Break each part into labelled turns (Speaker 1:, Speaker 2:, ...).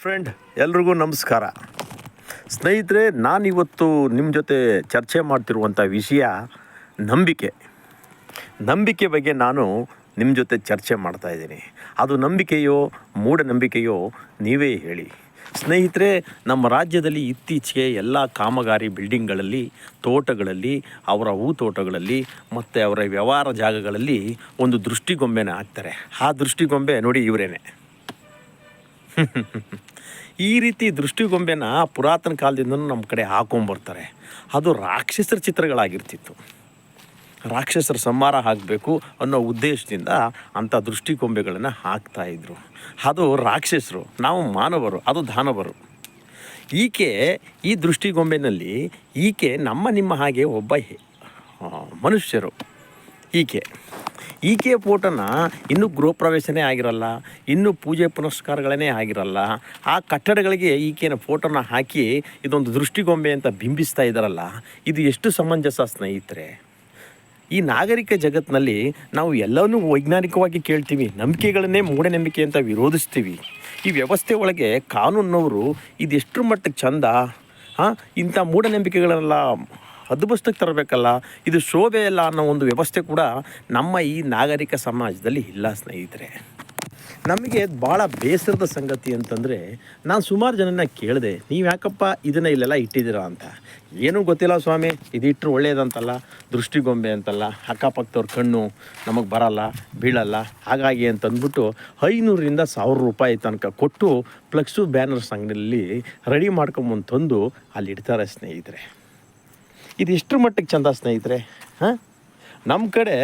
Speaker 1: Friend, ಎಲ್ರಿಗೂ ನಮಸ್ಕಾರ. ಸ್ನೇಹಿತರೆ, ನಾನಿವತ್ತು ನಿಮ್ಮ ಜೊತೆ ಚರ್ಚೆ ಮಾಡ್ತಿರುವಂಥ ವಿಷಯ ನಂಬಿಕೆ ಬಗ್ಗೆ ನಾನು ನಿಮ್ಮ ಜೊತೆ ಚರ್ಚೆ ಮಾಡ್ತಾಯಿದ್ದೀನಿ. ಅದು ನಂಬಿಕೆಯೋ ಮೂಢನಂಬಿಕೆಯೋ ನೀವೇ ಹೇಳಿ. ಸ್ನೇಹಿತರೆ, ನಮ್ಮ ರಾಜ್ಯದಲ್ಲಿ ಇತ್ತೀಚೆಗೆ ಎಲ್ಲ ಕಾಮಗಾರಿ ಬಿಲ್ಡಿಂಗ್ಗಳಲ್ಲಿ, ತೋಟಗಳಲ್ಲಿ, ಅವರ ತೋಟಗಳಲ್ಲಿ ಮತ್ತು ಅವರ ವ್ಯವಹಾರ ಜಾಗಗಳಲ್ಲಿ ಒಂದು ದೃಷ್ಟಿಗೊಂಬೆನ ಹಾಕ್ತಾರೆ. ಆ ದೃಷ್ಟಿಗೊಂಬೆ ನೋಡಿ ಇವರೇನೆ. ಈ ರೀತಿ ದೃಷ್ಟಿಗೊಂಬೆನ ಪುರಾತನ ಕಾಲದಿಂದ ನಮ್ಮ ಕಡೆ ಹಾಕೊಂಬರ್ತಾರೆ. ಅದು ರಾಕ್ಷಸರ ಚಿತ್ರಗಳಾಗಿರ್ತಿತ್ತು. ರಾಕ್ಷಸರ ಸಂಹಾರ ಆಗಬೇಕು ಅನ್ನೋ ಉದ್ದೇಶದಿಂದ ಅಂಥ ದೃಷ್ಟಿಗೊಂಬೆಗಳನ್ನು ಹಾಕ್ತಾಯಿದ್ರು. ಅದು ರಾಕ್ಷಸರು, ನಾವು ಮಾನವರು, ಅದು ದಾನವರು. ಈ ದೃಷ್ಟಿಗೊಂಬೆನಲ್ಲಿ ನಿಮ್ಮ ಹಾಗೆ ಒಬ್ಬ ಮನುಷ್ಯರು. ಈಕೆ ಫೋಟೋನ ಇನ್ನೂ ಗೃಹ ಪ್ರವೇಶನೇ ಆಗಿರಲ್ಲ, ಇನ್ನೂ ಪೂಜೆ ಪುನಸ್ಕಾರಗಳೇ ಆಗಿರಲ್ಲ. ಆ ಕಟ್ಟಡಗಳಿಗೆ ಈಕೆಯ ಫೋಟೋನ ಹಾಕಿ ಇದೊಂದು ದೃಷ್ಟಿಗೊಂಬೆ ಅಂತ ಬಿಂಬಿಸ್ತಾ ಇದ್ದಾರಲ್ಲ, ಇದು ಎಷ್ಟು ಸಮಂಜಸ ಸ್ನೇಹಿತರೆ? ಈ ನಾಗರಿಕ ಜಗತ್ತಿನಲ್ಲಿ ನಾವು ಎಲ್ಲವನ್ನೂ ವೈಜ್ಞಾನಿಕವಾಗಿ ಕೇಳ್ತೀವಿ, ನಂಬಿಕೆಗಳನ್ನೇ ಮೂಢನಂಬಿಕೆ ಅಂತ ವಿರೋಧಿಸ್ತೀವಿ. ಈ ವ್ಯವಸ್ಥೆ ಒಳಗೆ ಕಾನೂನವರು ಇದೆಷ್ಟರ ಮಟ್ಟಕ್ಕೆ ಚಂದ, ಇಂಥ ಮೂಢನಂಬಿಕೆಗಳೆಲ್ಲ ಹದ್ದುಬಸ್ತಕ್ಕೆ ತರಬೇಕಲ್ಲ, ಇದು ಶೋಭೆ ಅಲ್ಲ ಅನ್ನೋ ಒಂದು ವ್ಯವಸ್ಥೆ ಕೂಡ ನಮ್ಮ ಈ ನಾಗರಿಕ ಸಮಾಜದಲ್ಲಿ ಇಲ್ಲ ಸ್ನೇಹಿತರೆ. ನಮಗೆ ಭಾಳ ಬೇಸರದ ಸಂಗತಿ ಅಂತಂದರೆ, ನಾನು ಸುಮಾರು ಜನನ ಕೇಳಿದೆ, ನೀವು ಯಾಕಪ್ಪ ಇದನ್ನು ಇಲ್ಲೆಲ್ಲ ಇಟ್ಟಿದ್ದೀರಾ ಅಂತ. ಏನೂ ಗೊತ್ತಿಲ್ಲ ಸ್ವಾಮಿ, ಇದಿಟ್ಟರು ಒಳ್ಳೆಯದಂತಲ್ಲ, ದೃಷ್ಟಿಗೊಂಬೆ ಅಂತಲ್ಲ, ಅಕ್ಕಪಕ್ಕದವ್ರ ಕಣ್ಣು ನಮಗೆ ಬರಲ್ಲ, ಬೀಳಲ್ಲ, ಹಾಗಾಗಿ ಅಂತಂದ್ಬಿಟ್ಟು 500ರಿಂದ 1000 ರೂಪಾಯಿ ತನಕ ಕೊಟ್ಟು ಫ್ಲೆಕ್ಸು ಬ್ಯಾನರ್ಸ್ ಅಂಗಡಿಯಲ್ಲಿ ರೆಡಿ ಮಾಡ್ಕೊಂಬಂದು ಅಲ್ಲಿ ಇಡ್ತಾರೆ ಸ್ನೇಹಿತರೆ. ಇದು ಎಷ್ಟರ ಮಟ್ಟಿಗೆ ಚಂದ ಸ್ನೇಹಿತರೆ? ನಮ್ಮ ಕಡೆ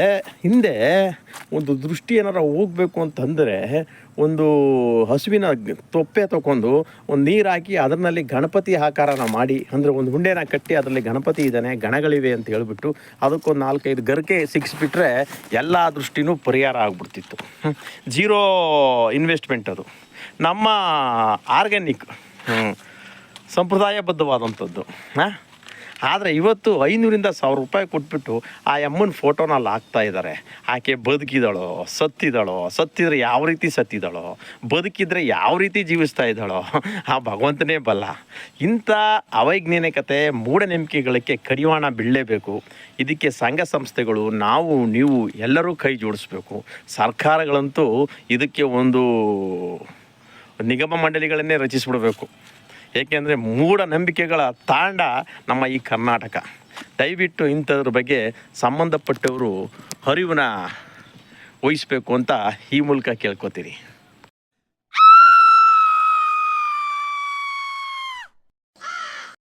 Speaker 1: ಹಿಂದೆ ಒಂದು ದೃಷ್ಟಿ ಏನಾರ ಹೋಗಬೇಕು ಅಂತಂದರೆ ಒಂದು ಹಸುವಿನ ತೊಪ್ಪೆ ತೊಗೊಂಡು ಒಂದು ನೀರು ಹಾಕಿ ಅದರಲ್ಲಿ ಗಣಪತಿ ಆಕಾರನ ಮಾಡಿ, ಅಂದರೆ ಒಂದು ಹುಂಡೆನ ಕಟ್ಟಿ ಅದರಲ್ಲಿ ಗಣಪತಿ ಇದ್ದಾನೆ, ಗಣಗಳಿವೆ ಅಂತ ಹೇಳ್ಬಿಟ್ಟು ಅದಕ್ಕೊಂದು 4-5 ಗರಿಕೆ ಸಿಕ್ಕಿಸ್ಬಿಟ್ರೆ ಎಲ್ಲ ದೃಷ್ಟಿನೂ ಪರಿಹಾರ ಆಗಿಬಿಡ್ತಿತ್ತು. 0 ಇನ್ವೆಸ್ಟ್ಮೆಂಟ್. ಅದು ನಮ್ಮ ಆರ್ಗ್ಯಾನಿಕ್ ಸಂಪ್ರದಾಯಬದ್ಧವಾದಂಥದ್ದು. ಆದರೆ ಇವತ್ತು 500ರಿಂದ 1000 ರೂಪಾಯಿ ಕೊಟ್ಬಿಟ್ಟು ಆ ಅಮ್ಮನ ಫೋಟೋನ ಅಲ್ಲಿ ಹಾಕ್ತಾ ಇದ್ದಾರೆ. ಆಕೆ ಬದುಕಿದಳೋ ಸತ್ತಿದಳೋ, ಸತ್ತಿದ್ರೆ ಯಾವ ರೀತಿ ಸತ್ತಿದಳೋ, ಬದುಕಿದ್ರೆ ಯಾವ ರೀತಿ ಜೀವಿಸ್ತಾ ಇದ್ದಾಳೋ ಆ ಭಗವಂತನೇ ಬಲ್ಲ. ಇಂಥ ಅವೈಜ್ಞಾನಿಕತೆ ಮೂಢನಂಬಿಕೆಗಳಿಗೆ ಕಡಿವಾಣ ಬೀಳಲೇಬೇಕು. ಇದಕ್ಕೆ ಸಂಘ ಸಂಸ್ಥೆಗಳು, ನಾವು ನೀವು ಎಲ್ಲರೂ ಕೈ ಜೋಡಿಸ್ಬೇಕು. ಸರ್ಕಾರಗಳಂತೂ ಇದಕ್ಕೆ ಒಂದು ನಿಗಮ ಮಂಡಳಿಗಳನ್ನೇ ರಚಿಸಿಬಿಡಬೇಕು. ಏಕೆಂದರೆ ಮೂಢನಂಬಿಕೆಗಳ ತಾಂಡ ನಮ್ಮ ಈ ಕರ್ನಾಟಕ. ದಯವಿಟ್ಟು ಇಂಥದ್ರ ಬಗ್ಗೆ ಸಂಬಂಧಪಟ್ಟವರು ಅರಿವನ್ನು ವಹಿಸಬೇಕು ಅಂತ ಈ ಮೂಲಕ ಕೇಳ್ಕೊತೀನಿ.